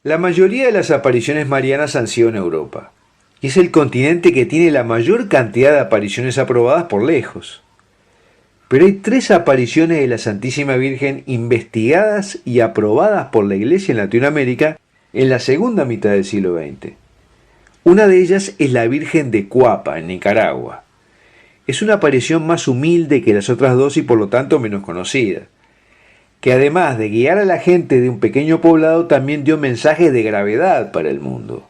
La mayoría de las apariciones marianas han sido en Europa, y es el continente que tiene la mayor cantidad de apariciones aprobadas por lejos. Pero hay 3 apariciones de la Santísima Virgen investigadas y aprobadas por la Iglesia en Latinoamérica en la segunda mitad del siglo XX. Una de ellas es la Virgen de Cuapa, en Nicaragua. Es una aparición más humilde que las otras 2 y por lo tanto menos conocida, que además de guiar a la gente de un pequeño poblado también dio mensajes de gravedad para el mundo.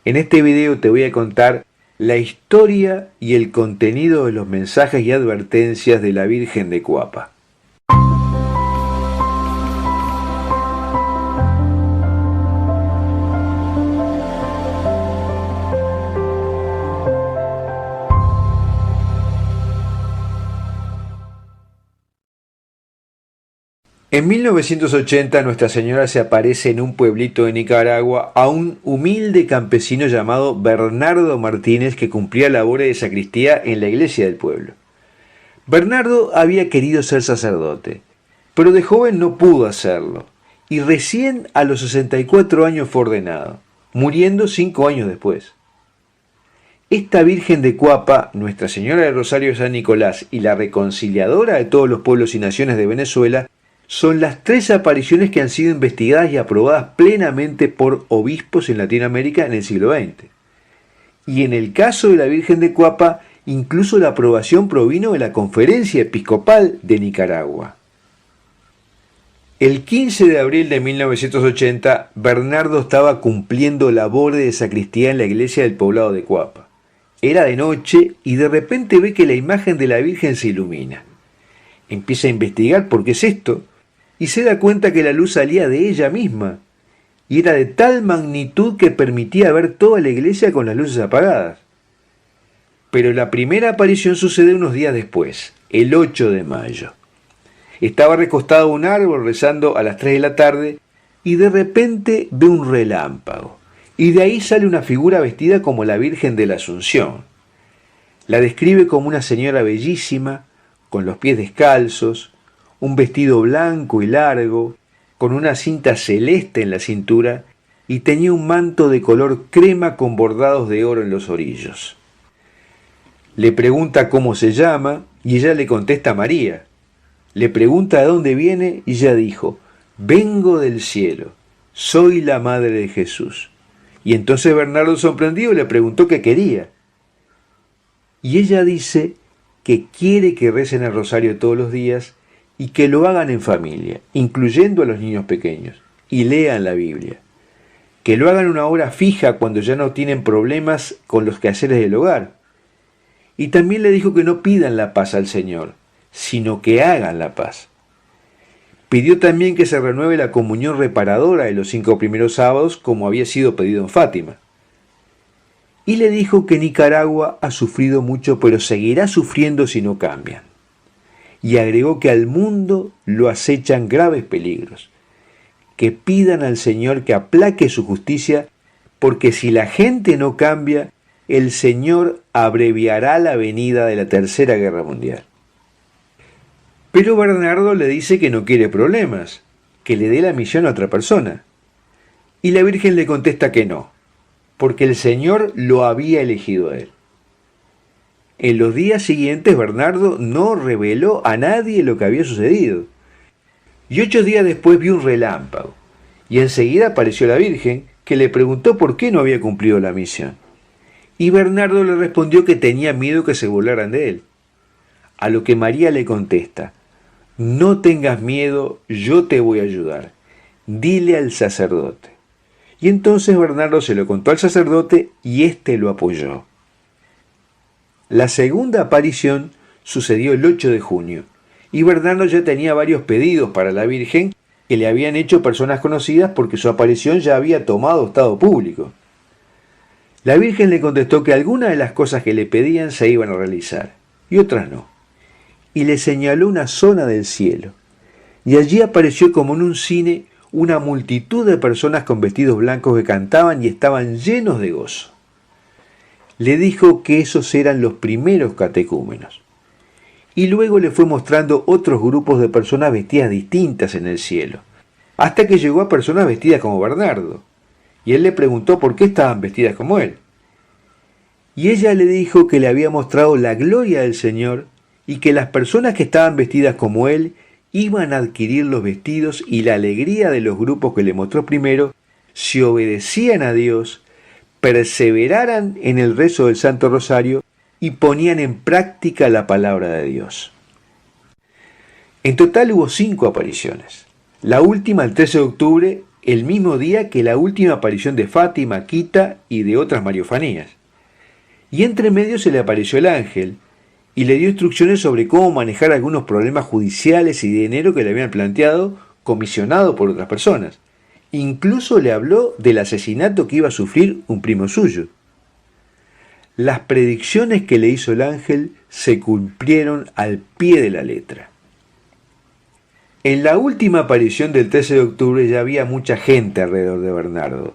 En este video te voy a contar la historia y el contenido de los mensajes y advertencias de la Virgen de Cuapa. En 1980 Nuestra Señora se aparece en un pueblito de Nicaragua a un humilde campesino llamado Bernardo Martínez que cumplía labores de sacristía en la iglesia del pueblo. Bernardo había querido ser sacerdote, pero de joven no pudo hacerlo y recién a los 64 años fue ordenado, muriendo 5 años después. Esta Virgen de Cuapa, Nuestra Señora del Rosario de San Nicolás y la reconciliadora de todos los pueblos y naciones de Venezuela son las 3 apariciones que han sido investigadas y aprobadas plenamente por obispos en Latinoamérica en el siglo XX. Y en el caso de la Virgen de Cuapa, incluso la aprobación provino de la Conferencia Episcopal de Nicaragua. El 15 de abril de 1980, Bernardo estaba cumpliendo labores de sacristía en la iglesia del poblado de Cuapa. Era de noche y de repente ve que la imagen de la Virgen se ilumina. Empieza a investigar por qué es esto, y se da cuenta que la luz salía de ella misma, y era de tal magnitud que permitía ver toda la iglesia con las luces apagadas. Pero la primera aparición sucede unos días después, el 8 de mayo. Estaba recostado a un árbol rezando a las 3 de la tarde, y de repente ve un relámpago, y de ahí sale una figura vestida como la Virgen de la Asunción. La describe como una señora bellísima, con los pies descalzos, un vestido blanco y largo, con una cinta celeste en la cintura, y tenía un manto de color crema con bordados de oro en los orillos. Le pregunta cómo se llama, y ella le contesta María. Le pregunta de dónde viene, y ella dijo, vengo del cielo, soy la madre de Jesús. Y entonces Bernardo, sorprendido, le preguntó qué quería. Y ella dice que quiere que recen el rosario todos los días, y que lo hagan en familia, incluyendo a los niños pequeños, y lean la Biblia. Que lo hagan una hora fija cuando ya no tienen problemas con los quehaceres del hogar. Y también le dijo que no pidan la paz al Señor, sino que hagan la paz. Pidió también que se renueve la comunión reparadora de los 5 primeros sábados, como había sido pedido en Fátima. Y le dijo que Nicaragua ha sufrido mucho, pero seguirá sufriendo si no cambian. Y agregó que al mundo lo acechan graves peligros, que pidan al Señor que aplaque su justicia, porque si la gente no cambia, el Señor abreviará la venida de la Tercera Guerra Mundial. Pero Bernardo le dice que no quiere problemas, que le dé la misión a otra persona. Y la Virgen le contesta que no, porque el Señor lo había elegido a él. En los días siguientes Bernardo no reveló a nadie lo que había sucedido. Y 8 días después vio un relámpago, y enseguida apareció la Virgen, que le preguntó por qué no había cumplido la misión. Y Bernardo le respondió que tenía miedo que se burlaran de él. A lo que María le contesta, no tengas miedo, yo te voy a ayudar. Dile al sacerdote. Y entonces Bernardo se lo contó al sacerdote y éste lo apoyó. La segunda aparición sucedió el 8 de junio, y Bernardo ya tenía varios pedidos para la Virgen que le habían hecho personas conocidas porque su aparición ya había tomado estado público. La Virgen le contestó que algunas de las cosas que le pedían se iban a realizar, y otras no. Y le señaló una zona del cielo, y allí apareció como en un cine una multitud de personas con vestidos blancos que cantaban y estaban llenos de gozo. Le dijo que esos eran los primeros catecúmenos. Y luego le fue mostrando otros grupos de personas vestidas distintas en el cielo, hasta que llegó a personas vestidas como Bernardo, y él le preguntó por qué estaban vestidas como él. Y ella le dijo que le había mostrado la gloria del Señor y que las personas que estaban vestidas como él iban a adquirir los vestidos y la alegría de los grupos que le mostró primero si obedecían a Dios, perseveraran en el rezo del Santo Rosario y ponían en práctica la palabra de Dios. En total hubo 5 apariciones. La última el 13 de octubre, el mismo día que la última aparición de Fátima, Quita y de otras mariofanías. Y entre medio se le apareció el ángel y le dio instrucciones sobre cómo manejar algunos problemas judiciales y de dinero que le habían planteado, comisionado por otras personas. Incluso le habló del asesinato que iba a sufrir un primo suyo. Las predicciones que le hizo el ángel se cumplieron al pie de la letra. En la última aparición del 13 de octubre ya había mucha gente alrededor de Bernardo,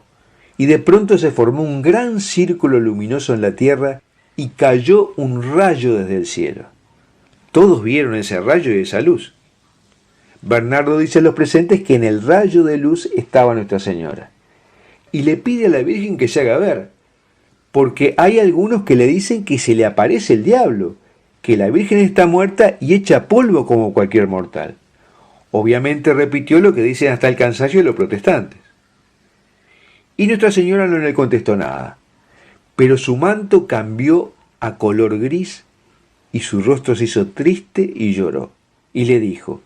y de pronto se formó un gran círculo luminoso en la tierra y cayó un rayo desde el cielo. Todos vieron ese rayo y esa luz. Bernardo dice a los presentes que en el rayo de luz estaba Nuestra Señora, y le pide a la Virgen que se haga ver, porque hay algunos que le dicen que se le aparece el diablo, que la Virgen está muerta y hecha polvo como cualquier mortal. Obviamente repitió lo que dicen hasta el cansancio de los protestantes. Y Nuestra Señora no le contestó nada, pero su manto cambió a color gris y su rostro se hizo triste y lloró. Y le dijo: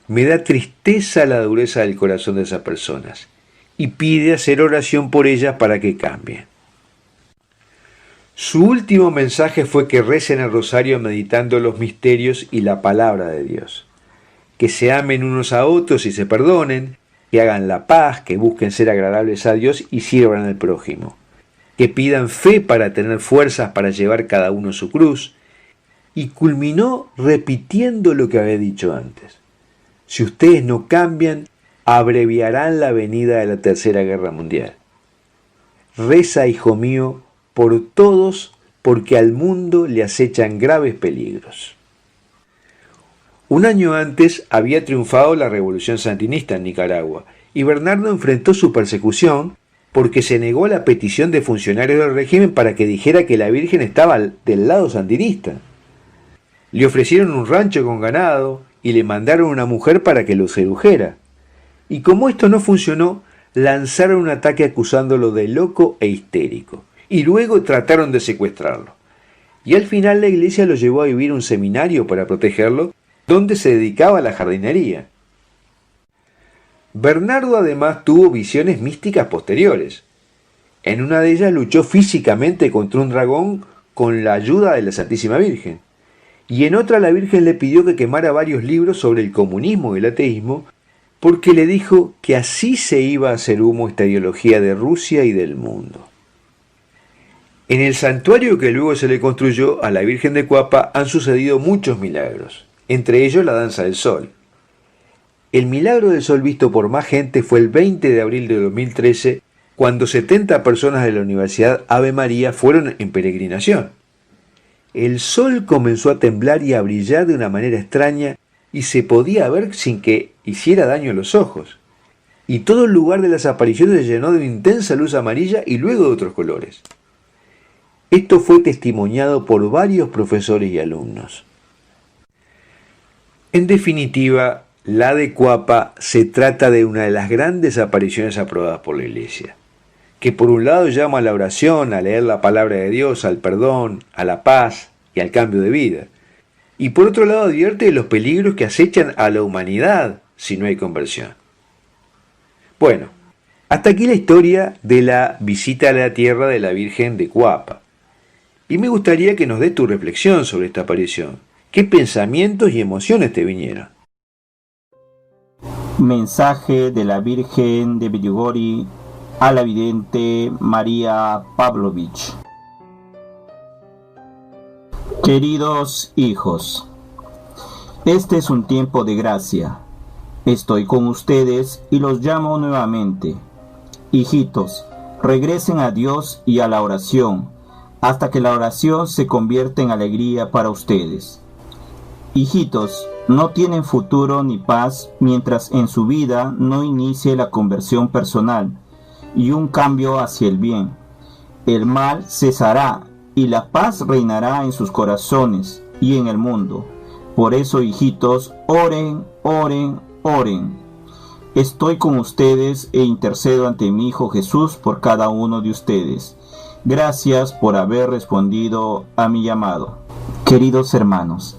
me da tristeza la dureza del corazón de esas personas, y pide hacer oración por ellas para que cambien. Su último mensaje fue que recen el rosario meditando los misterios y la palabra de Dios, que se amen unos a otros y se perdonen, que hagan la paz, que busquen ser agradables a Dios y sirvan al prójimo, que pidan fe para tener fuerzas para llevar cada uno su cruz, y culminó repitiendo lo que había dicho antes: si ustedes no cambian, abreviarán la venida de la Tercera Guerra Mundial. Reza, hijo mío, por todos, porque al mundo le acechan graves peligros. Un año antes había triunfado la revolución sandinista en Nicaragua, y Bernardo enfrentó su persecución porque se negó a la petición de funcionarios del régimen para que dijera que la Virgen estaba del lado sandinista. Le ofrecieron un rancho con ganado y le mandaron una mujer para que lo sedujera. Y como esto no funcionó, lanzaron un ataque acusándolo de loco e histérico, y luego trataron de secuestrarlo. Y al final la iglesia lo llevó a vivir a un seminario para protegerlo, donde se dedicaba a la jardinería. Bernardo además tuvo visiones místicas posteriores. En una de ellas luchó físicamente contra un dragón con la ayuda de la Santísima Virgen, y en otra la Virgen le pidió que quemara varios libros sobre el comunismo y el ateísmo, porque le dijo que así se iba a hacer humo esta ideología de Rusia y del mundo. En el santuario que luego se le construyó a la Virgen de Cuapa han sucedido muchos milagros, entre ellos la danza del sol. El milagro del sol visto por más gente fue el 20 de abril de 2013, cuando 70 personas de la Universidad Ave María fueron en peregrinación. El sol comenzó a temblar y a brillar de una manera extraña y se podía ver sin que hiciera daño a los ojos. Y todo el lugar de las apariciones se llenó de una intensa luz amarilla y luego de otros colores. Esto fue testimoniado por varios profesores y alumnos. En definitiva, la de Cuapa se trata de una de las grandes apariciones aprobadas por la Iglesia, que por un lado llama a la oración, a leer la palabra de Dios, al perdón, a la paz y al cambio de vida, y por otro lado advierte de los peligros que acechan a la humanidad si no hay conversión. Bueno, hasta aquí la historia de la visita a la tierra de la Virgen de Cuapa, y me gustaría que nos des tu reflexión sobre esta aparición. ¿Qué pensamientos y emociones te vinieron? Mensaje de la Virgen de Medjugorje a la vidente María Pavlovich. Queridos hijos, este es un tiempo de gracia. Estoy con ustedes y los llamo nuevamente. Hijitos, regresen a Dios y a la oración, hasta que la oración se convierta en alegría para ustedes. Hijitos, no tienen futuro ni paz mientras en su vida no inicie la conversión personal y un cambio hacia el bien. El mal cesará y la paz reinará en sus corazones y en el mundo. Por eso, hijitos, oren, oren, oren. Estoy con ustedes e intercedo ante mi Hijo Jesús por cada uno de ustedes. Gracias por haber respondido a mi llamado. Queridos hermanos,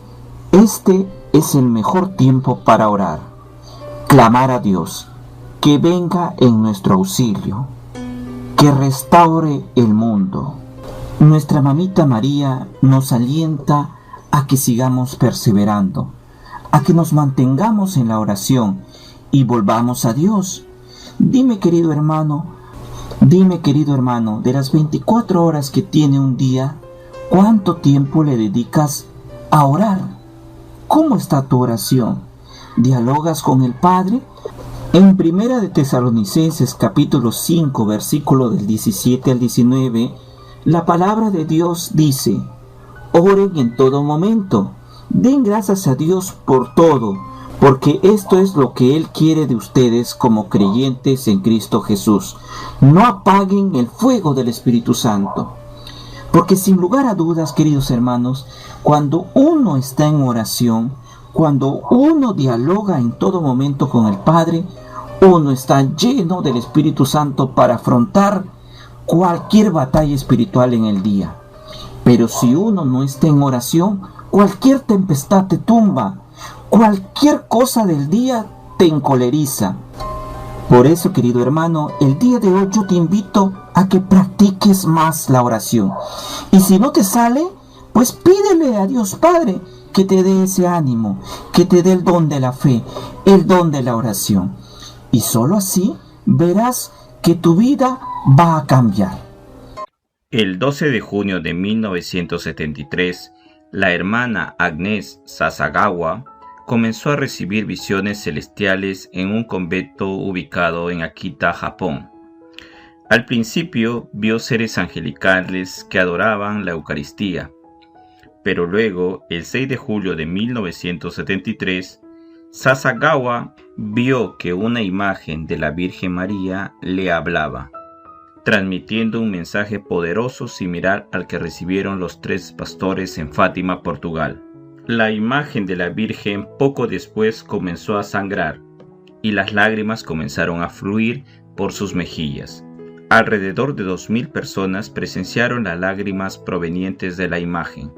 este es el mejor tiempo para orar, clamar a Dios, que venga en nuestro auxilio, que restaure el mundo. Nuestra mamita María nos alienta a que sigamos perseverando, a que nos mantengamos en la oración y volvamos a Dios. Dime, querido hermano, de las 24 horas que tiene un día, ¿cuánto tiempo le dedicas a orar? ¿Cómo está tu oración? ¿Dialogas con el Padre? En Primera de Tesalonicenses capítulo 5, versículo del 17 al 19, la palabra de Dios dice: oren en todo momento, den gracias a Dios por todo, porque esto es lo que Él quiere de ustedes como creyentes en Cristo Jesús. No apaguen el fuego del Espíritu Santo. Porque sin lugar a dudas, queridos hermanos, cuando uno está en oración, cuando uno dialoga en todo momento con el Padre, uno está lleno del Espíritu Santo para afrontar cualquier batalla espiritual en el día. Pero si uno no está en oración, cualquier tempestad te tumba, cualquier cosa del día te encoleriza. Por eso, querido hermano, el día de hoy yo te invito a que practiques más la oración. Y si no te sale, pues pídele a Dios Padre que te dé ese ánimo, que te dé el don de la fe, el don de la oración. Y solo así verás que tu vida va a cambiar. El 12 de junio de 1973, la hermana Agnes Sasagawa comenzó a recibir visiones celestiales en un convento ubicado en Akita, Japón. Al principio vio seres angelicales que adoraban la Eucaristía, pero luego, el 6 de julio de 1973, Sasagawa vio que una imagen de la Virgen María le hablaba, transmitiendo un mensaje poderoso similar al que recibieron los 3 pastores en Fátima, Portugal. La imagen de la Virgen poco después comenzó a sangrar y las lágrimas comenzaron a fluir por sus mejillas. Alrededor de 2.000 personas presenciaron las lágrimas provenientes de la imagen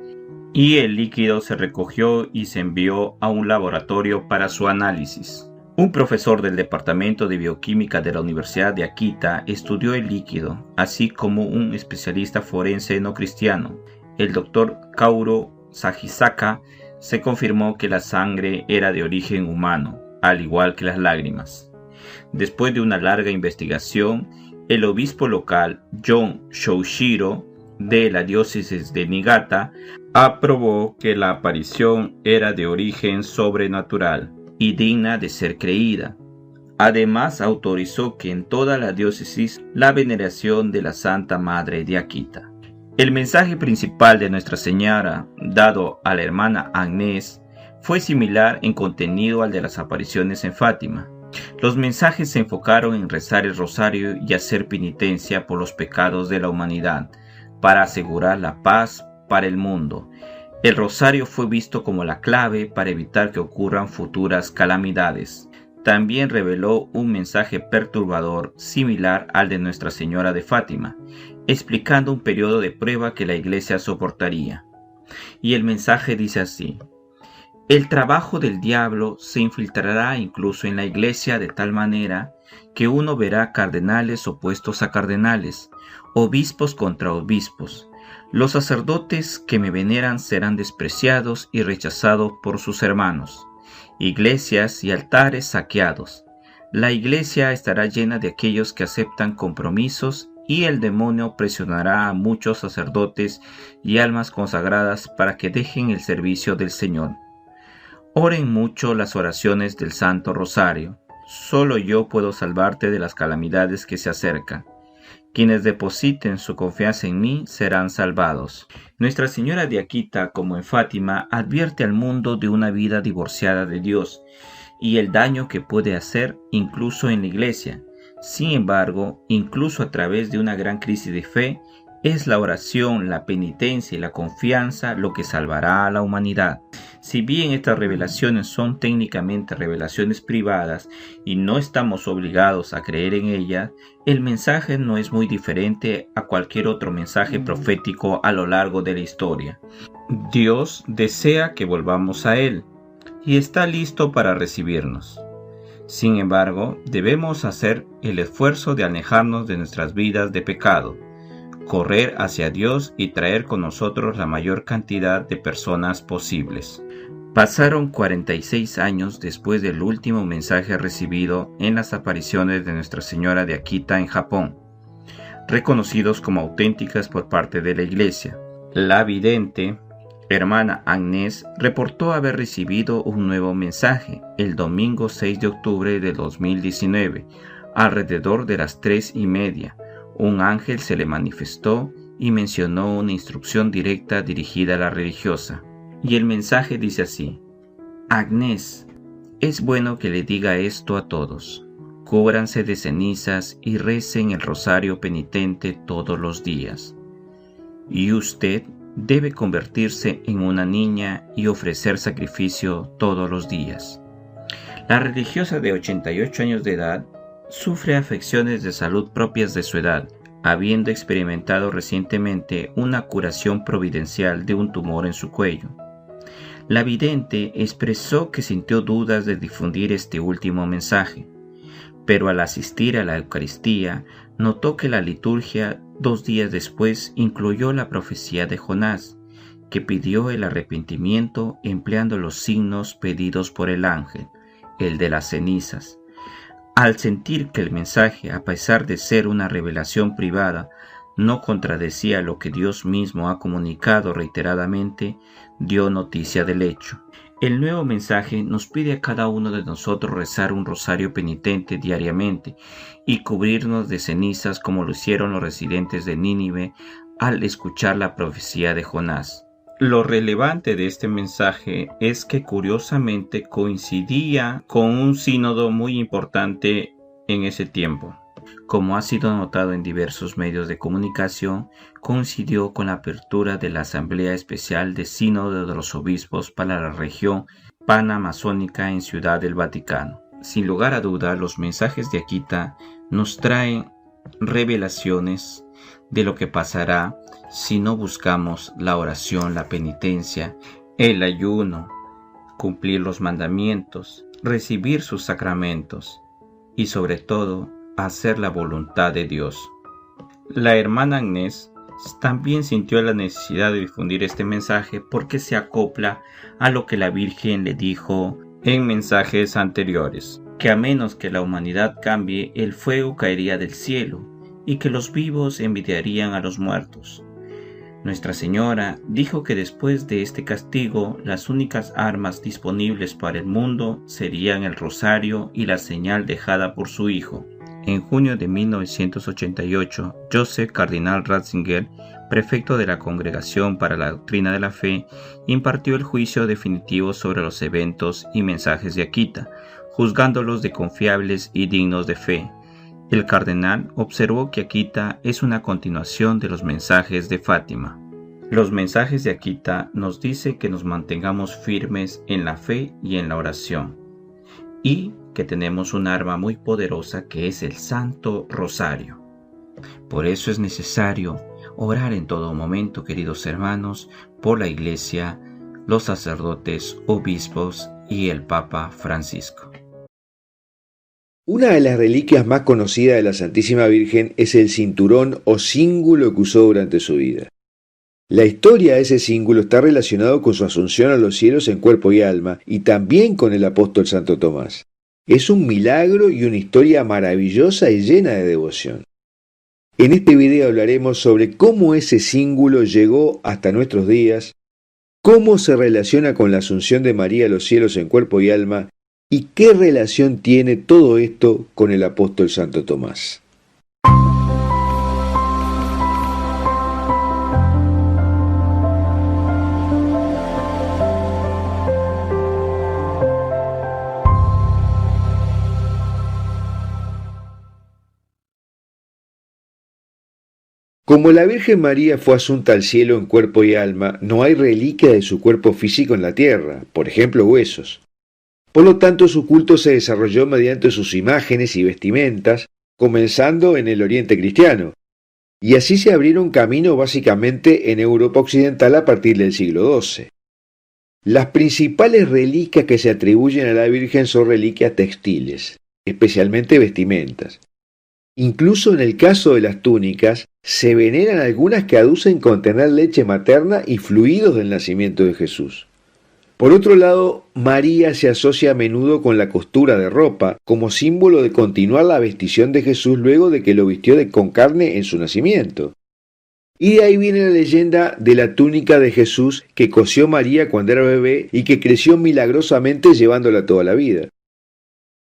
y el líquido se recogió y se envió a un laboratorio para su análisis. Un profesor del Departamento de Bioquímica de la Universidad de Akita estudió el líquido, así como un especialista forense no cristiano, el Dr. Kaoru Sahisaka. Se confirmó que la sangre era de origen humano, al igual que las lágrimas. Después de una larga investigación, el obispo local, John Shoushiro, de la diócesis de Niigata, aprobó que la aparición era de origen sobrenatural y digna de ser creída. Además, autorizó que en toda la diócesis la veneración de la Santa Madre de Akita. El mensaje principal de Nuestra Señora, dado a la hermana Agnes, fue similar en contenido al de las apariciones en Fátima. Los mensajes se enfocaron en rezar el rosario y hacer penitencia por los pecados de la humanidad, para asegurar la paz para el mundo. El rosario fue visto como la clave para evitar que ocurran futuras calamidades. También reveló un mensaje perturbador similar al de Nuestra Señora de Fátima, explicando un periodo de prueba que la Iglesia soportaría. Y el mensaje dice así: el trabajo del diablo se infiltrará incluso en la Iglesia de tal manera que uno verá cardenales opuestos a cardenales, obispos contra obispos. Los sacerdotes que me veneran serán despreciados y rechazados por sus hermanos. Iglesias y altares saqueados. La Iglesia estará llena de aquellos que aceptan compromisos y el demonio presionará a muchos sacerdotes y almas consagradas para que dejen el servicio del Señor. Oren mucho las oraciones del Santo Rosario. Solo yo puedo salvarte de las calamidades que se acercan. Quienes depositen su confianza en mí serán salvados. Nuestra Señora de Akita, como en Fátima, advierte al mundo de una vida divorciada de Dios y el daño que puede hacer incluso en la iglesia. Sin embargo, incluso a través de una gran crisis de fe, es la oración, la penitencia y la confianza lo que salvará a la humanidad. Si bien estas revelaciones son técnicamente revelaciones privadas y no estamos obligados a creer en ellas, el mensaje no es muy diferente a cualquier otro mensaje profético a lo largo de la historia. Dios desea que volvamos a Él y está listo para recibirnos. Sin embargo, debemos hacer el esfuerzo de alejarnos de nuestras vidas de pecado, correr hacia Dios y traer con nosotros la mayor cantidad de personas posibles. Pasaron 46 años después del último mensaje recibido en las apariciones de Nuestra Señora de Akita en Japón, reconocidos como auténticas por parte de la Iglesia. La vidente, hermana Agnès, reportó haber recibido un nuevo mensaje el domingo 6 de octubre de 2019, alrededor de las 3:30. Un ángel se le manifestó y mencionó una instrucción directa dirigida a la religiosa. Y el mensaje dice así: Agnès, es bueno que le diga esto a todos. Cúbranse de cenizas y recen el rosario penitente todos los días. Y usted debe convertirse en una niña y ofrecer sacrificio todos los días. La religiosa de 88 años de edad sufre afecciones de salud propias de su edad, habiendo experimentado recientemente una curación providencial de un tumor en su cuello. La vidente expresó que sintió dudas de difundir este último mensaje, pero al asistir a la Eucaristía notó que la liturgia 2 días después incluyó la profecía de Jonás, que pidió el arrepentimiento empleando los signos pedidos por el ángel, el de las cenizas. Al sentir que el mensaje, a pesar de ser una revelación privada, no contradecía lo que Dios mismo ha comunicado reiteradamente, dio noticia del hecho. El nuevo mensaje nos pide a cada uno de nosotros rezar un rosario penitente diariamente y cubrirnos de cenizas como lo hicieron los residentes de Nínive al escuchar la profecía de Jonás. Lo relevante de este mensaje es que curiosamente coincidía con un sínodo muy importante en ese tiempo. Como ha sido notado en diversos medios de comunicación, coincidió con la apertura de la Asamblea Especial de Sínodo de los Obispos para la región panamazónica en Ciudad del Vaticano. Sin lugar a duda, los mensajes de Akita nos traen revelaciones de lo que pasará si no buscamos la oración, la penitencia, el ayuno, cumplir los mandamientos, recibir sus sacramentos y sobre todo hacer la voluntad de Dios. La hermana Agnès también sintió la necesidad de difundir este mensaje porque se acopla a lo que la Virgen le dijo en mensajes anteriores, que a menos que la humanidad cambie, el fuego caería del cielo y que los vivos envidiarían a los muertos. Nuestra Señora dijo que después de este castigo, las únicas armas disponibles para el mundo serían el rosario y la señal dejada por su Hijo. En junio de 1988, Joseph Cardinal Ratzinger, prefecto de la Congregación para la Doctrina de la Fe, impartió el juicio definitivo sobre los eventos y mensajes de Akita, juzgándolos de confiables y dignos de fe. El cardenal observó que Akita es una continuación de los mensajes de Fátima. Los mensajes de Akita nos dicen que nos mantengamos firmes en la fe y en la oración, y que tenemos un arma muy poderosa que es el Santo Rosario. Por eso es necesario orar en todo momento, queridos hermanos, por la Iglesia, los sacerdotes, obispos y el Papa Francisco. Una de las reliquias más conocidas de la Santísima Virgen es el cinturón o cíngulo que usó durante su vida. La historia de ese cíngulo está relacionado con su asunción a los cielos en cuerpo y alma, y también con el apóstol Santo Tomás. Es un milagro y una historia maravillosa y llena de devoción. En este video hablaremos sobre cómo ese cíngulo llegó hasta nuestros días, cómo se relaciona con la asunción de María a los cielos en cuerpo y alma, y qué relación tiene todo esto con el apóstol Santo Tomás. Como la Virgen María fue asunta al cielo en cuerpo y alma, no hay reliquia de su cuerpo físico en la tierra, por ejemplo huesos. Por lo tanto, su culto se desarrolló mediante sus imágenes y vestimentas, comenzando en el Oriente cristiano, y así se abrieron camino básicamente en Europa occidental a partir del siglo XII. Las principales reliquias que se atribuyen a la Virgen son reliquias textiles, especialmente vestimentas. Incluso en el caso de las túnicas, se veneran algunas que aducen contener leche materna y fluidos del nacimiento de Jesús. Por otro lado, María se asocia a menudo con la costura de ropa, como símbolo de continuar la vestición de Jesús luego de que lo vistió con carne en su nacimiento. Y de ahí viene la leyenda de la túnica de Jesús que cosió María cuando era bebé y que creció milagrosamente llevándola toda la vida.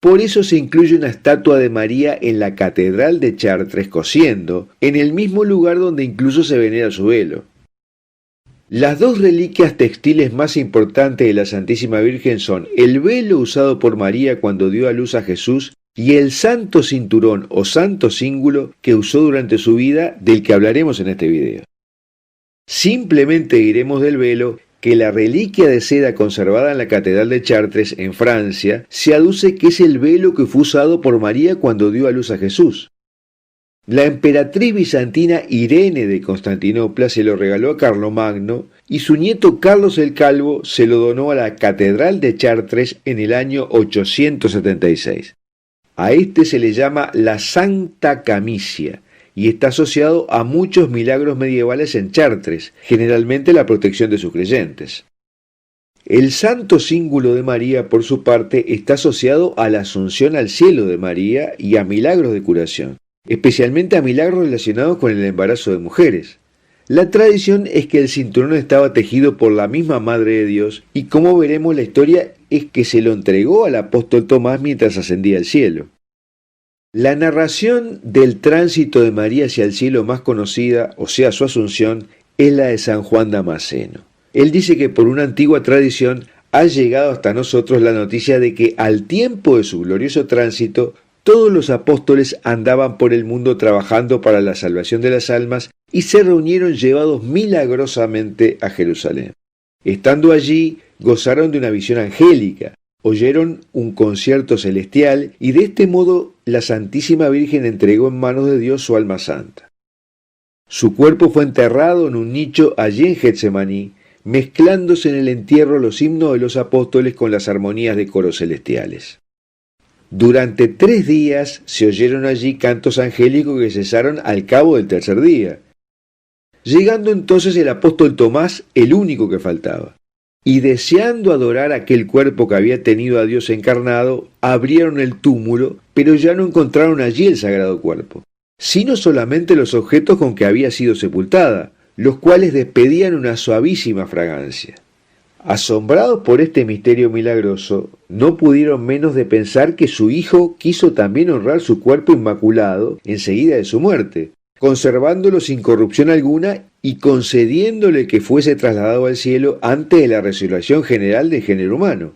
Por eso se incluye una estatua de María en la Catedral de Chartres cosiendo, en el mismo lugar donde incluso se venera su velo. Las dos reliquias textiles más importantes de la Santísima Virgen son el velo usado por María cuando dio a luz a Jesús y el santo cinturón o santo cíngulo que usó durante su vida, del que hablaremos en este video. Simplemente diremos del velo que la reliquia de seda conservada en la Catedral de Chartres, en Francia, se aduce que es el velo que fue usado por María cuando dio a luz a Jesús. La emperatriz bizantina Irene de Constantinopla se lo regaló a Carlomagno y su nieto Carlos el Calvo se lo donó a la Catedral de Chartres en el año 876. A este se le llama la Santa Camicia y está asociado a muchos milagros medievales en Chartres, generalmente la protección de sus creyentes. El santo cíngulo de María, por su parte, está asociado a la asunción al cielo de María y a milagros de curación, especialmente a milagros relacionados con el embarazo de mujeres. La tradición es que el cinturón estaba tejido por la misma Madre de Dios y, como veremos, la historia es que se lo entregó al apóstol Tomás mientras ascendía al cielo. La narración del tránsito de María hacia el cielo más conocida, o sea, su asunción, es la de San Juan Damasceno. Él dice que por una antigua tradición ha llegado hasta nosotros la noticia de que al tiempo de su glorioso tránsito, todos los apóstoles andaban por el mundo trabajando para la salvación de las almas y se reunieron llevados milagrosamente a Jerusalén. Estando allí, gozaron de una visión angélica, oyeron un concierto celestial y de este modo la Santísima Virgen entregó en manos de Dios su alma santa. Su cuerpo fue enterrado en un nicho allí en Getsemaní, mezclándose en el entierro los himnos de los apóstoles con las armonías de coros celestiales. Durante 3 días se oyeron allí cantos angélicos que cesaron al cabo del tercer día, llegando entonces el apóstol Tomás, el único que faltaba. Y deseando adorar aquel cuerpo que había tenido a Dios encarnado, abrieron el túmulo, pero ya no encontraron allí el sagrado cuerpo, sino solamente los objetos con que había sido sepultada, los cuales despedían una suavísima fragancia. Asombrados por este misterio milagroso, no pudieron menos de pensar que su hijo quiso también honrar su cuerpo inmaculado enseguida de su muerte, conservándolo sin corrupción alguna y concediéndole que fuese trasladado al cielo antes de la resurrección general del género humano.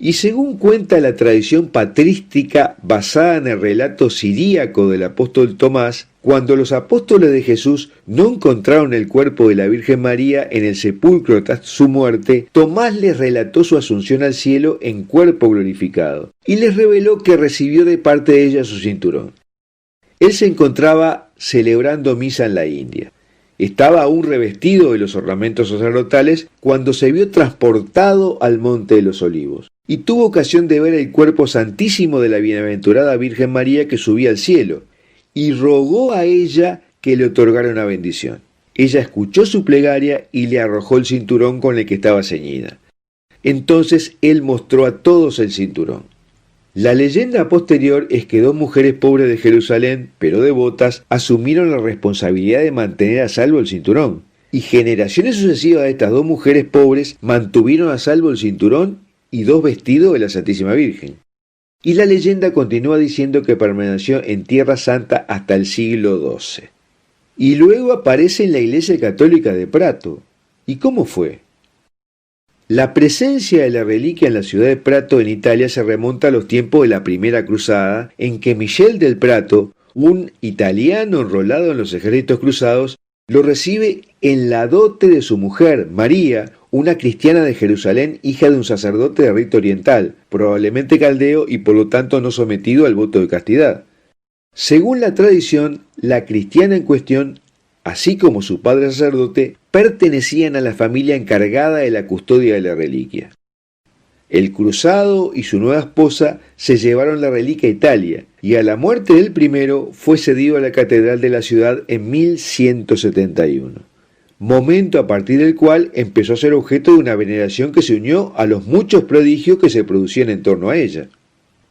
Y según cuenta la tradición patrística basada en el relato siríaco del apóstol Tomás, cuando los apóstoles de Jesús no encontraron el cuerpo de la Virgen María en el sepulcro tras su muerte, Tomás les relató su asunción al cielo en cuerpo glorificado y les reveló que recibió de parte de ella su cinturón. Él se encontraba celebrando misa en la India. Estaba aún revestido de los ornamentos sacerdotales cuando se vio transportado al Monte de los Olivos y tuvo ocasión de ver el cuerpo santísimo de la bienaventurada Virgen María que subía al cielo y rogó a ella que le otorgara una bendición. Ella escuchó su plegaria y le arrojó el cinturón con el que estaba ceñida. Entonces él mostró a todos el cinturón. La leyenda posterior es que 2 mujeres pobres de Jerusalén, pero devotas, asumieron la responsabilidad de mantener a salvo el cinturón, y generaciones sucesivas de estas 2 mujeres pobres mantuvieron a salvo el cinturón y 2 vestidos de la Santísima Virgen. Y la leyenda continúa diciendo que permaneció en Tierra Santa hasta el siglo XII. Y luego aparece en la Iglesia Católica de Prato. ¿Y cómo fue? La presencia de la reliquia en la ciudad de Prato, en Italia, se remonta a los tiempos de la Primera Cruzada, en que Michel del Prato, un italiano enrolado en los ejércitos cruzados, lo recibe en la dote de su mujer, María, una cristiana de Jerusalén, hija de un sacerdote de rito oriental, probablemente caldeo y por lo tanto no sometido al voto de castidad. Según la tradición, la cristiana en cuestión, así como su padre sacerdote, pertenecían a la familia encargada de la custodia de la reliquia. El cruzado y su nueva esposa se llevaron la reliquia a Italia, y a la muerte del primero fue cedido a la catedral de la ciudad en 1171, momento a partir del cual empezó a ser objeto de una veneración que se unió a los muchos prodigios que se producían en torno a ella.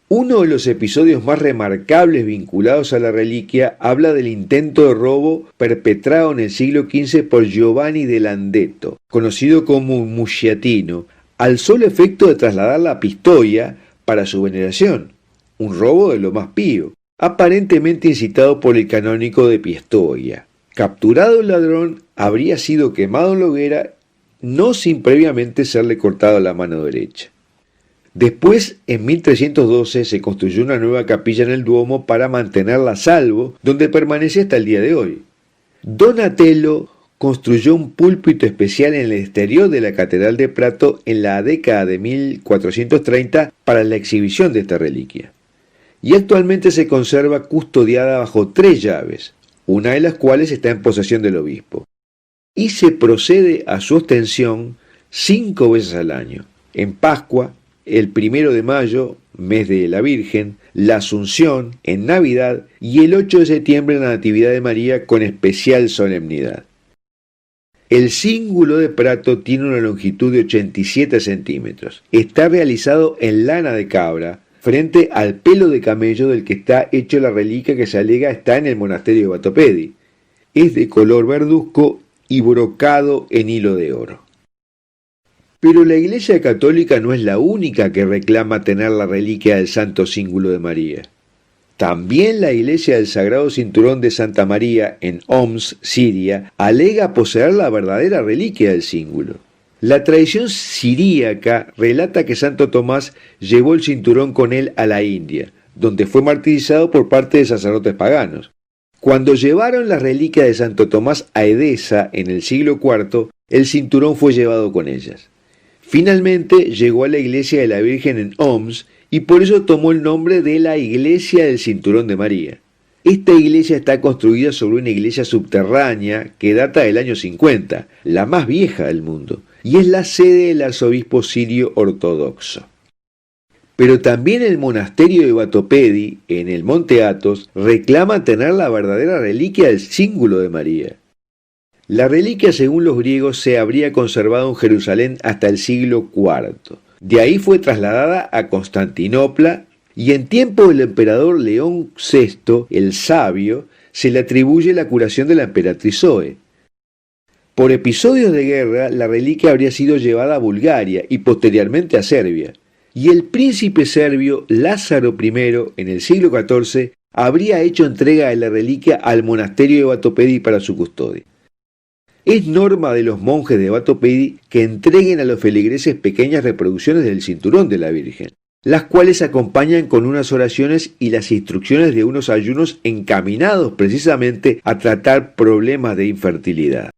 Uno de los episodios más remarcables vinculados a la reliquia habla del intento de robo perpetrado en el siglo XV por Giovanni de Landetto, conocido como un Musciatino, al solo efecto de trasladarla a Pistoia para su veneración, un robo de lo más pío, aparentemente incitado por el canónico de Pistoia. Capturado el ladrón, habría sido quemado en la hoguera, no sin previamente serle cortado la mano derecha. Después, en 1312, se construyó una nueva capilla en el Duomo para mantenerla a salvo, donde permanece hasta el día de hoy. Donatello construyó un púlpito especial en el exterior de la Catedral de Prato en la década de 1430 para la exhibición de esta reliquia. Y actualmente se conserva custodiada bajo 3 llaves, una de las cuales está en posesión del obispo. Y se procede a su ostensión 5 veces al año, en Pascua, el 1 de mayo, mes de la Virgen, la Asunción, en Navidad y el 8 de septiembre la Natividad de María con especial solemnidad. El cíngulo de Prato tiene una longitud de 87 centímetros. Está realizado en lana de cabra, frente al pelo de camello del que está hecho la reliquia que se alega está en el monasterio de Batopedi. Es de color verduzco y brocado en hilo de oro. Pero la Iglesia Católica no es la única que reclama tener la reliquia del Santo Cíngulo de María. También la Iglesia del Sagrado Cinturón de Santa María en Homs, Siria, alega poseer la verdadera reliquia del cíngulo. La tradición siríaca relata que Santo Tomás llevó el cinturón con él a la India, donde fue martirizado por parte de sacerdotes paganos. Cuando llevaron la reliquia de Santo Tomás a Edesa en el siglo IV, el cinturón fue llevado con ellas. Finalmente llegó a la iglesia de la Virgen en Homs y por eso tomó el nombre de la Iglesia del Cinturón de María. Esta iglesia está construida sobre una iglesia subterránea que data del año 50, la más vieja del mundo, y es la sede del arzobispo sirio ortodoxo. Pero también el monasterio de Batopedi, en el monte Athos, reclama tener la verdadera reliquia del cíngulo de María. La reliquia, según los griegos, se habría conservado en Jerusalén hasta el siglo IV. De ahí fue trasladada a Constantinopla y en tiempo del emperador León VI, el Sabio, se le atribuye la curación de la emperatriz Zoe. Por episodios de guerra, la reliquia habría sido llevada a Bulgaria y posteriormente a Serbia, y el príncipe serbio Lázaro I, en el siglo XIV, habría hecho entrega de la reliquia al monasterio de Batopedi para su custodia. Es norma de los monjes de Batopedi que entreguen a los feligreses pequeñas reproducciones del cinturón de la Virgen, las cuales acompañan con unas oraciones y las instrucciones de unos ayunos encaminados precisamente a tratar problemas de infertilidad.